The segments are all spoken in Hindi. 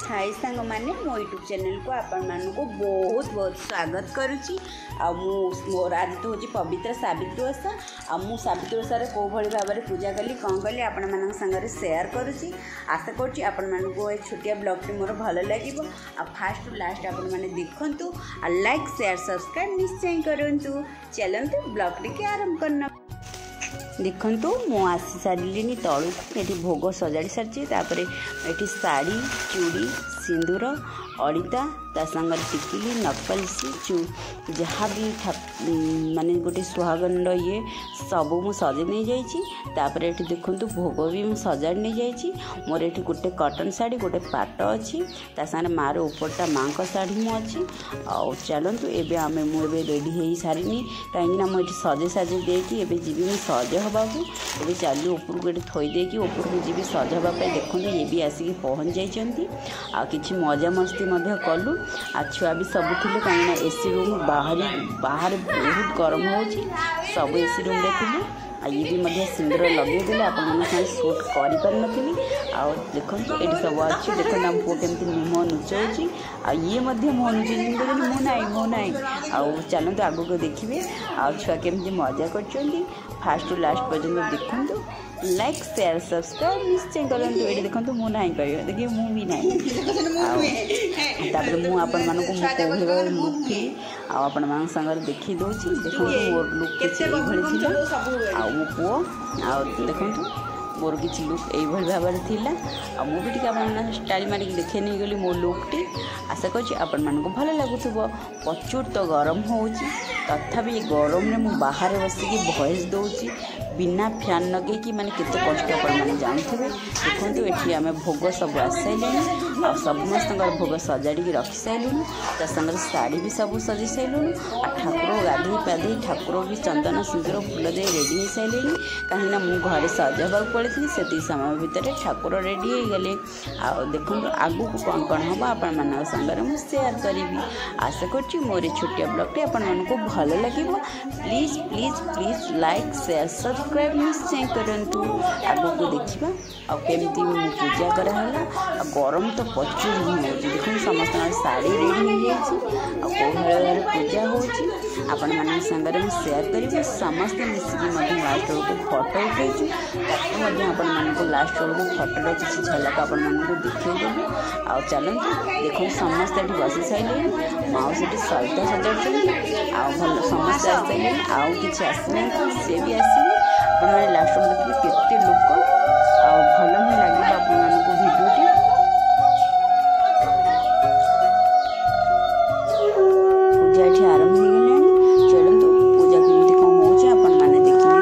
हाय सांग मैंने मो यूट्यूब चैनल को आपण मानक बहुत बहुत स्वागत करुच्ची। मोर आज तो हूँ पवित्र सावित्री ओषा। आ सावित्री ओषार कौ भाई भाव में पूजा कली कौन कली आपण मान सागर सेयार करुच्ची। आशा करुच्ची आपण मानक छोटिया ब्लॉगटी मोर भल लगे। आ फास्ट टू लास्ट आपण मैंने देखु आ लाइक शेयर सब्सक्राइब निश्चय करूँ। चलतु ब्लॉगटी के आरंभ करना। देखु मु आसी सारे तलू ये भोग सजाड़ी सारी ये शाड़ी चूड़ी सिंदूर अड़िता ता संग टिकिली नकलसी जहाँ भी माने गोटे सुहागन ये सब मु सजे नहीं जापर ये देखु भोग भी मुझे सजाड़ नहीं जाइए। मोर ये गोटे कटन शाड़ी गोटे पाट अच्छी तांगे मार उपरटा माँ का शाड़ी मुझे आउ चलतु एवं आम मुझे रेडी हो सारे कहीं मुझे सजे सजे देकी जी मुझे सज हवा को चलू उपरको ये थईदेकी उपरको जी सज हाँपाई। देखो ये भी आसिक पहुँच जाइए आ कि मजा मस्ती कलु आ छुआ भी सब थे कहीं एसी रूम बाहर बहुत गरम हो सब एसी रूम रे थी। ये भी सिंदूर लगे आप सुट करें देखो ये सब अच्छी देखो आम पुओ केमती मुह नुचाऊँगी ये मुह नुचाई मो ना आउ चलते आगक देखिए आ छुआ केमती मजा कर फास्ट टू लास्ट पर्यटन देखु लाइक शेयर सब्सक्राइब निश्चय करूँ। ये देखो मु ना कह देखिए मु भी ना मुझे लुक थी आपण मान संग देखी दूसरी देखो मोर लुक किसी आ मो पुओ देखो मोर किसी लुक यही भाव में थिला आ मु भी टे स्टाइल मारिक देखे नहीं गली मो लुकटी। आशा करुँच आपण मानक भल लगुव। प्रचुर तो गरम हो तथापि गरम में मु बाहर बसिकी भॉइस दूसरी बिना फैन लगे कि माने केते कष्ट मैंने जानते। देखो ये आम भोग सब आस सारे आ समस्त भोग सजाड़ी रखी सारूँ तंग शाड़ी भी सब सजी सारूँ आ ठाकुर गाधे पाधे ठाकुर भी चंदन सिंदूर फूल दे रेडी हो सारे कहीं मुझे घरे सजावा पड़ी से समय भितर ठाकुर रेडी हो गले। आ देखो आगू को कौन कौन हम आपण मान सागर मुझे शेयर करी। आशा करुँच मोर छोटिया ब्लॉगटी आपको भल लगे। Please please please like share subscribe निश्चय करूँ। आगक देखा आमती पूजा कराला गरम तो प्रचुर ही हो देखो समस्त शाड़ी रेडी हो भाव पूजा होपण मान सागर सेयार करी समस्त मिसिकी लास्ट बेलू फटो उठे आपको लास्ट बेलू फटोर किसी झलक आपण मानक देखदेवी। आ चलते देखो समस्त ये बसी सारे माउसी सहित सजाड़ भल समस्त आस सारे आउ कि आसना सी भी आसवे आप लास्ट में देखिए केते लोक भल ही लगे आपको भिडियोटी। पूजा ये आरंभ हो गला चलतु पूजा केमती कौन हो आपण मैंने देखिए।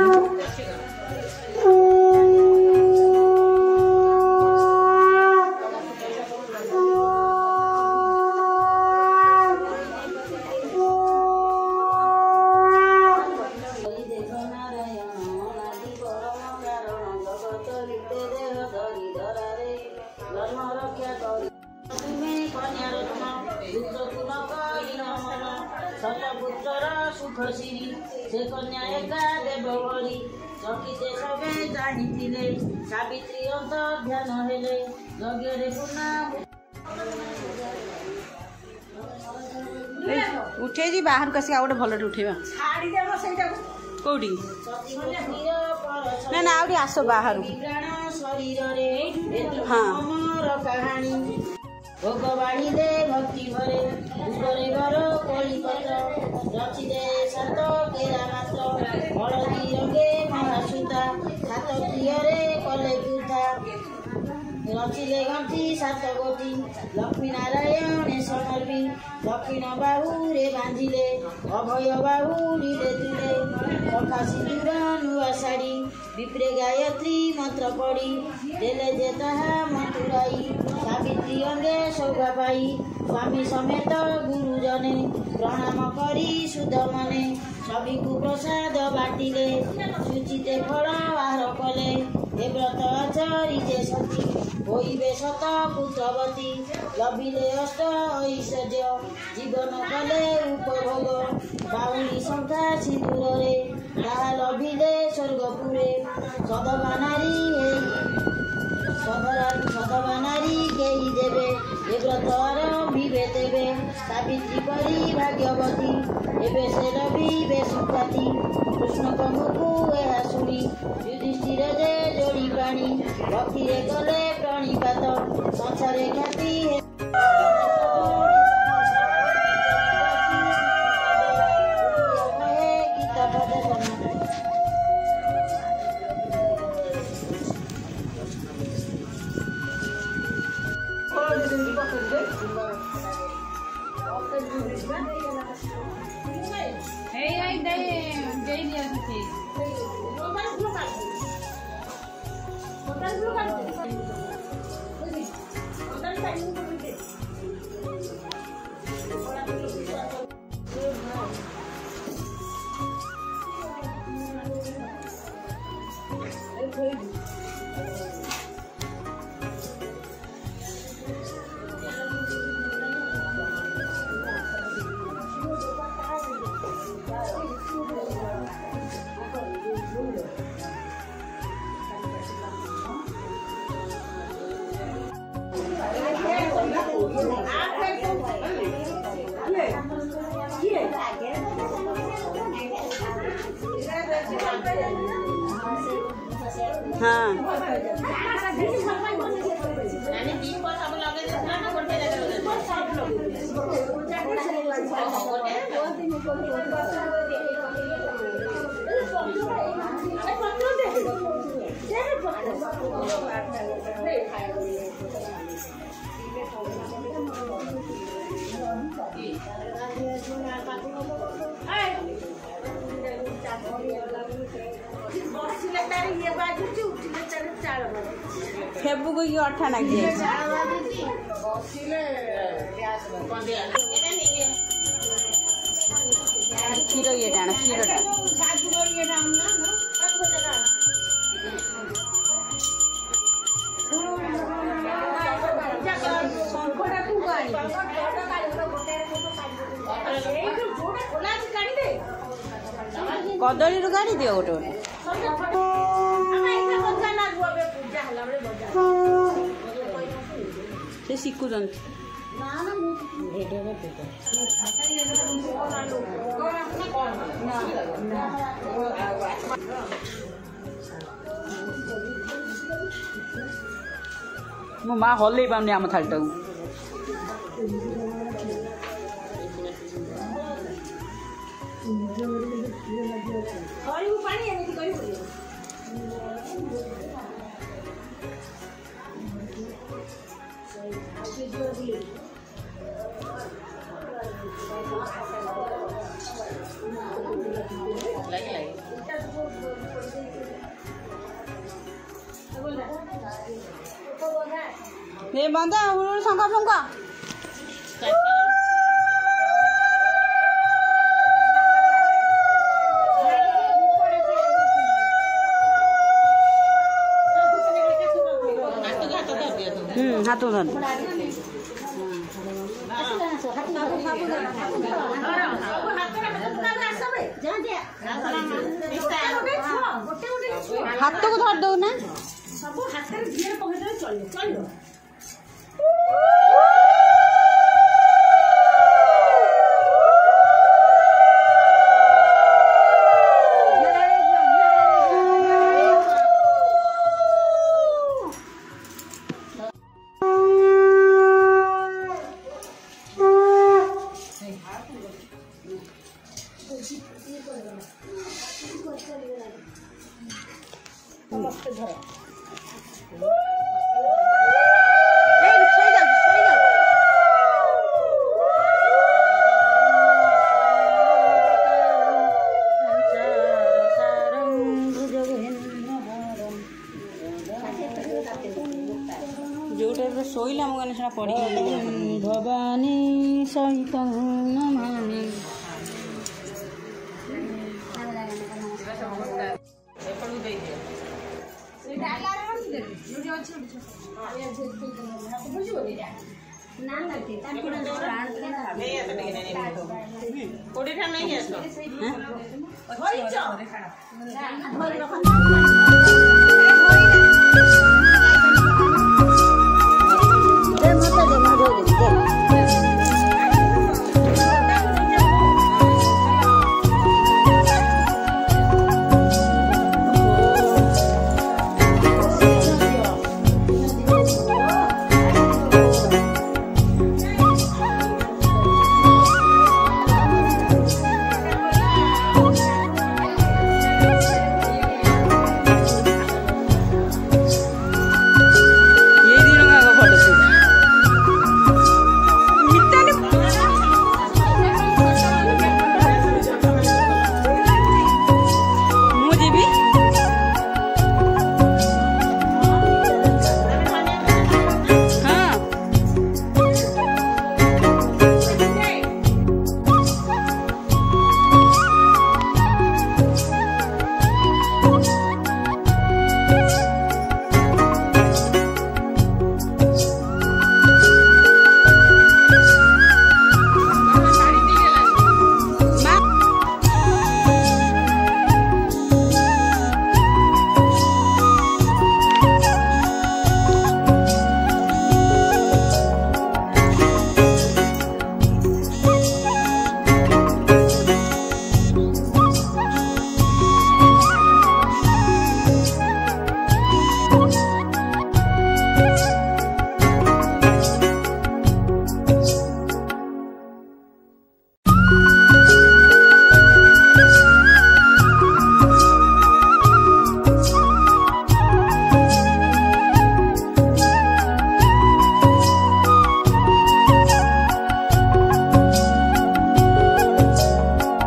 सुख श्री से कन्या एका देवगरी चकिते सबे जानी सावित्री अंत ध्यान हेले यज्ञ उठे जी बाहर कस गोटे भल उठेगा कौटी ना ना आस बाहर कहानी भोग बाढ़ी दे भक्ति भरे ऊपरे घर कोली पत्र रचि दे सत केरा मात्र हलदी रंगे महासूता हाथ प्रियरे कले पूता रचिले गंठी सात गोटी लक्ष्मी नारायण समर्पी दक्षिण बाहुरे बांधिले अभय बाहुरी तुले सखा सिंदूर नुआ शाड़ी विप्रे गायत्री मंत्र पड़ी देले जे ताहा मथुराई सावित्री अंगे शोभा पाई स्वामी समेत गुरुजने प्रणाम करी शुद्ध मने सभी को प्रसाद बाटिले सुचिते फल आहार कले ए व्रत आचरिते सती होइबे शत पुत्रवती लभिले अष्ट ऐश्वर्य जीवन कले उपभोग बाहुली संख्या सिंदूर ताहा लभिले स्वर्गपुरे सदवा नारी सदवा नारी केही देवे ଭରତ ଆରମ୍ଭିବେ ତେବେ ସାବିତ୍ରୀ ପରି ଭାଗ୍ୟବତୀ ଏବେ ସେ ରବିବେ ସୁଖାତି କୃଷ୍ଣଙ୍କ ମୁଖୁ ଏହା ଶୁଣି ଯୁଧିଷ୍ଠିର ଯେ ଯୋଡ଼ି ପ୍ରାଣୀ ଭକ୍ତିରେ କଲେ ପ୍ରଣିପାତ ସଂସାରେ ଖ୍ୟାତି ଗୀତା ପଦ फेबू को ये अठा ना किए क्षीर ये टाण क्षीर कदली रू गाड़ी दियो गोटे से शिखुंट मो माँ हल्ले पाने आम थालीटा ये बंदा शंका फंका हाथ धर हाथ को धर दो ना सब हाथ चलो जो टाइप शोला मुझे सीना पड़ी भवानी सहित नमामि नहीं